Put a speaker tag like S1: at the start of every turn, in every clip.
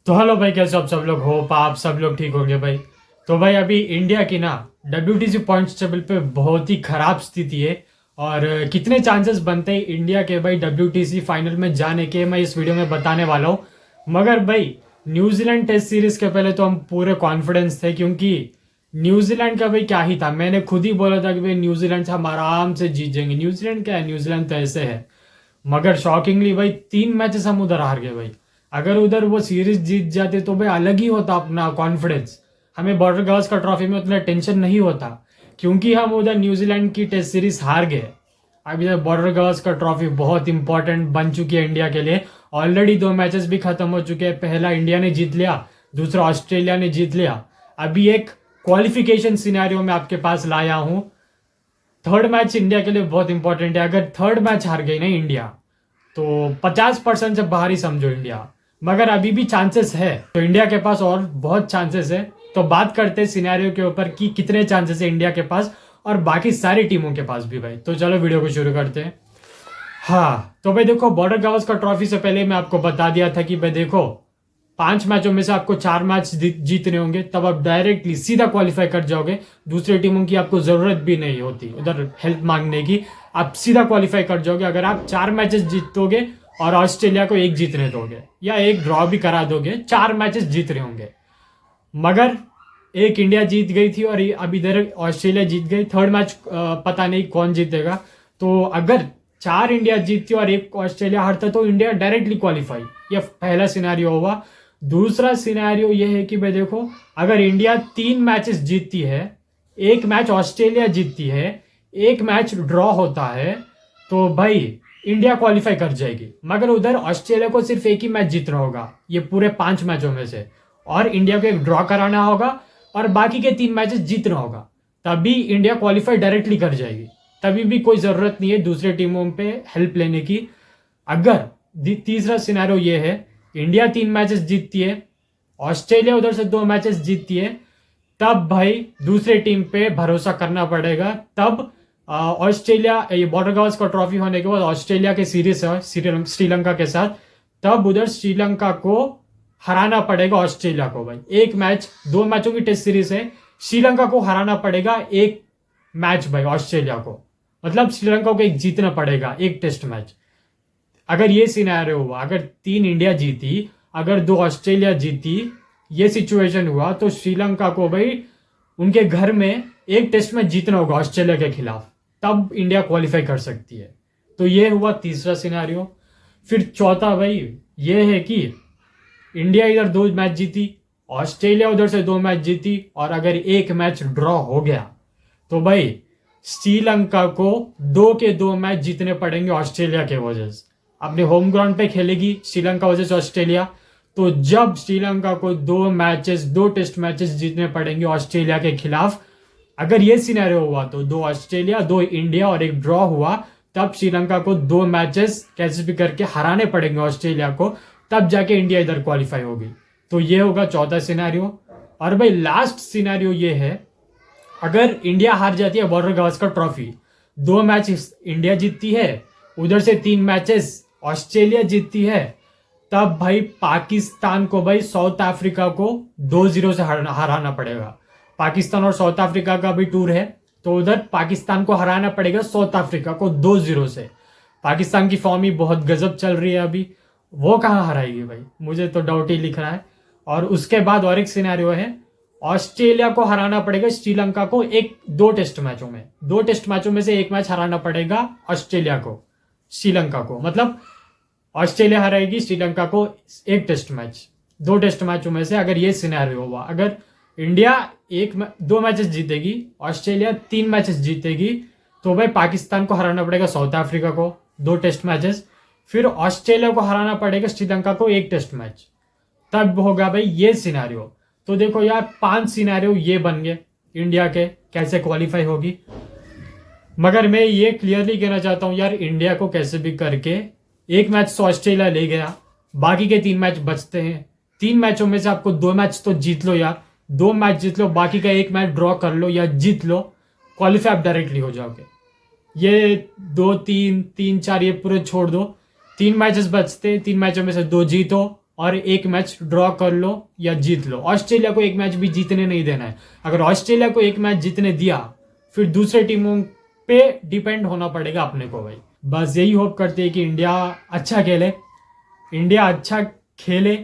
S1: तो हेलो भाई, कैसे आप सब लोग हो? आप सब लोग ठीक होंगे भाई। तो भाई अभी इंडिया की ना WTC पॉइंट्स टेबल पे बहुत ही खराब स्थिति है। और कितने चांसेस बनते हैं इंडिया के भाई WTC फाइनल में जाने के, मैं इस वीडियो में बताने वाला हूँ। मगर भाई न्यूजीलैंड टेस्ट सीरीज के पहले तो हम पूरे कॉन्फिडेंस थे, क्योंकि न्यूजीलैंड का भाई क्या ही था। मैंने खुद ही बोला था कि भाई न्यूजीलैंड से हम आराम से जीत जाएंगे। न्यूजीलैंड क्या है, न्यूजीलैंड तो ऐसे है। मगर शॉकिंगली भाई 3 मैचेस हम उधर हार गए भाई। अगर उधर वो सीरीज जीत जाते तो भाई अलग ही होता अपना कॉन्फिडेंस। हमें बॉर्डर गावस्कर ट्रॉफी में उतना टेंशन नहीं होता, क्योंकि हम उधर न्यूजीलैंड की टेस्ट सीरीज हार गए। अब इधर बॉर्डर गावस्कर ट्रॉफी बहुत इंपॉर्टेंट बन चुकी है इंडिया के लिए। ऑलरेडी 2 मैचेस भी खत्म हो चुके हैं। पहला इंडिया ने जीत लिया, दूसरा ऑस्ट्रेलिया ने जीत लिया। अभी एक क्वालिफिकेशन सिनेरियो में आपके पास लाया हूं। थर्ड मैच इंडिया के लिए बहुत इंपॉर्टेंट है। अगर थर्ड मैच हार गई ना इंडिया, तो 50% से बाहर ही समझो इंडिया। मगर अभी भी चांसेस है, तो इंडिया के पास और बहुत चांसेस है। तो बात करते हैं सिनेरियो के ऊपर कि कितने चांसेस है इंडिया के पास और बाकी सारी टीमों के पास भी भाई। तो चलो वीडियो को शुरू करते हैं। हाँ तो भाई देखो, बॉर्डर गावस्कर ट्रॉफी से पहले मैं आपको बता दिया था कि भाई देखो, 5 मैचों में से आपको 4 मैच जीतने होंगे, तब आप डायरेक्टली सीधा क्वालिफाई कर जाओगे। दूसरे टीमों की आपको जरूरत भी नहीं होती उधर हेल्प मांगने की। आप सीधा क्वालिफाई कर जाओगे अगर आप 4 मैचेस जीतोगे और ऑस्ट्रेलिया को एक जीतने दोगे या एक ड्रॉ भी करा दोगे। 4 मैचेस जीत रहे होंगे। मगर एक इंडिया जीत गई थी और अब इधर ऑस्ट्रेलिया जीत गई। थर्ड मैच पता नहीं कौन जीतेगा। तो अगर 4 इंडिया जीतती और एक ऑस्ट्रेलिया हारता तो इंडिया डायरेक्टली क्वालिफाई। यह पहला सिनेरियो हुआ। दूसरा सिनेरियो यह है कि भाई देखो, अगर इंडिया 3 मैचेस जीतती है, एक मैच ऑस्ट्रेलिया जीतती है, एक मैच ड्रॉ होता है, तो भाई इंडिया क्वालिफाई कर जाएगी। मगर उधर ऑस्ट्रेलिया को सिर्फ एक ही मैच जीतना होगा ये पूरे 5 मैचों में से, और इंडिया को एक ड्रॉ कराना होगा और बाकी के 3 मैचेस जीतना होगा। तभी इंडिया क्वालिफाई डायरेक्टली कर जाएगी। तभी भी कोई जरूरत नहीं है दूसरे टीमों पे हेल्प लेने की। अगर तीसरा सिनेरियो ये है, इंडिया 3 मैचेस जीतती है, ऑस्ट्रेलिया उधर से 2 मैचेस जीतती है, तब भाई दूसरे टीम पे भरोसा करना पड़ेगा। तब ऑस्ट्रेलिया, ये बॉर्डर गावस्कर ट्रॉफी होने के बाद ऑस्ट्रेलिया के सीरीज है श्रीलंका के साथ, तब उधर श्रीलंका को हराना पड़ेगा ऑस्ट्रेलिया को भाई। एक मैच, 2 मैचों की टेस्ट सीरीज है, श्रीलंका को हराना पड़ेगा एक मैच भाई ऑस्ट्रेलिया को। मतलब श्रीलंका को एक जीतना पड़ेगा एक टेस्ट मैच। अगर ये सिनेरियो हुआ, अगर 3 इंडिया जीती, अगर 2 ऑस्ट्रेलिया जीती, ये सिचुएशन हुआ, तो श्रीलंका को भाई उनके घर में एक टेस्ट मैच जीतना होगा ऑस्ट्रेलिया के खिलाफ, तब इंडिया क्वालिफाई कर सकती है। तो ये हुआ तीसरा सिनेरियो। फिर चौथा भाई ये है कि इंडिया इधर 2 मैच जीती, ऑस्ट्रेलिया उधर से 2 मैच जीती, और अगर एक मैच ड्रॉ हो गया तो भाई श्रीलंका को 2 के 2 मैच जीतने पड़ेंगे ऑस्ट्रेलिया के वजह से। अपने होम ग्राउंड पे खेलेगी श्रीलंका वजह से ऑस्ट्रेलिया। तो जब श्रीलंका को 2 मैचेस, 2 टेस्ट मैचेस जीतने पड़ेंगे ऑस्ट्रेलिया के खिलाफ, अगर ये सिनेरियो हुआ तो 2 ऑस्ट्रेलिया, 2 इंडिया और एक ड्रॉ हुआ, तब श्रीलंका को 2 मैचेस कैसे भी करके हराने पड़ेंगे ऑस्ट्रेलिया को, तब जाके इंडिया इधर क्वालिफाई होगी। तो ये होगा चौथा सिनेरियो। और भाई लास्ट सिनेरियो ये है, अगर इंडिया हार जाती है border Gavaskar trophy, 2 match India जीतती है, उधर से 3 मैचेस ऑस्ट्रेलिया जीतती है, तब भाई पाकिस्तान को भाई साउथ अफ्रीका को 2-0 से हराना पड़ेगा। पाकिस्तान और साउथ अफ्रीका का भी टूर है, तो उधर पाकिस्तान को हराना पड़ेगा साउथ अफ्रीका को 2-0 से। पाकिस्तान की फॉर्म ही बहुत गजब चल रही है अभी, वो कहाँ हराएगी भाई, मुझे तो डाउट ही लिख रहा है। और उसके बाद और एक सिनेरियो है, ऑस्ट्रेलिया को हराना पड़ेगा श्रीलंका को 2 टेस्ट मैचों में से एक मैच हराना पड़ेगा ऑस्ट्रेलिया को श्रीलंका को। मतलब ऑस्ट्रेलिया हराएगी श्रीलंका को एक टेस्ट मैच, 2 टेस्ट मैचों में से। अगर ये सिनेरियो हुआ, अगर इंडिया 2 मैचेस जीतेगी, ऑस्ट्रेलिया 3 मैचेस जीतेगी, तो भाई पाकिस्तान को हराना पड़ेगा साउथ अफ्रीका को 2 टेस्ट मैचेस, फिर ऑस्ट्रेलिया को हराना पड़ेगा श्रीलंका को एक टेस्ट मैच, तब होगा भाई ये सिनेरियो। तो देखो यार, 5 सिनेरियो ये बन गए इंडिया के कैसे क्वालिफाई होगी। मगर मैं ये क्लियरली कहना चाहता हूँ यार, इंडिया को कैसे भी करके एक मैच तो ऑस्ट्रेलिया ले गया, बाकी के 3 मैच बचते हैं। 3 मैचों में से आपको 2 मैच तो जीत लो यार, 2 मैच जीत लो, बाकी का एक मैच ड्रॉ कर लो या जीत लो, क्वालिफाई आप डायरेक्टली हो जाओगे। ये 2, 3, 3, 4 ये पूरे छोड़ दो। 3 मैचेस बचते, 3 मैचों में से 2 जीतो और एक मैच ड्रॉ कर लो या जीत लो। ऑस्ट्रेलिया को एक मैच भी जीतने नहीं देना है। अगर ऑस्ट्रेलिया को एक मैच जीतने दिया फिर दूसरे टीमों पे डिपेंड होना पड़ेगा अपने को भाई। बस यही होप करते हैं कि इंडिया अच्छा खेले, इंडिया अच्छा खेले।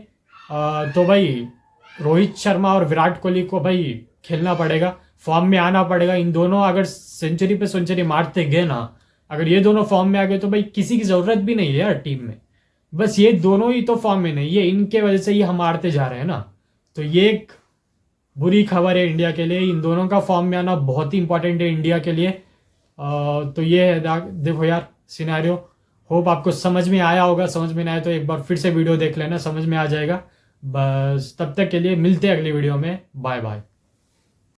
S1: तो भाई रोहित शर्मा और विराट कोहली को भाई खेलना पड़ेगा, फॉर्म में आना पड़ेगा। इन दोनों अगर सेंचुरी पे सेंचुरी मारते गए ना, अगर ये दोनों फॉर्म में आ गए तो भाई किसी की ज़रूरत भी नहीं है यार टीम में। बस ये दोनों ही तो फॉर्म में नहीं है, इनके वजह से ही हम हारते जा रहे हैं ना। तो ये एक बुरी खबर है इंडिया के लिए। इन दोनों का फॉर्म में आना बहुत ही इंपॉर्टेंट है इंडिया के लिए। तो ये है देखो यार सिनेरियो। होप आपको समझ में आया होगा, समझ में नहीं आया तो एक बार फिर से वीडियो देख लेना, समझ में आ जाएगा। बस तब तक के लिए मिलते हैं अगली वीडियो में। Bye bye.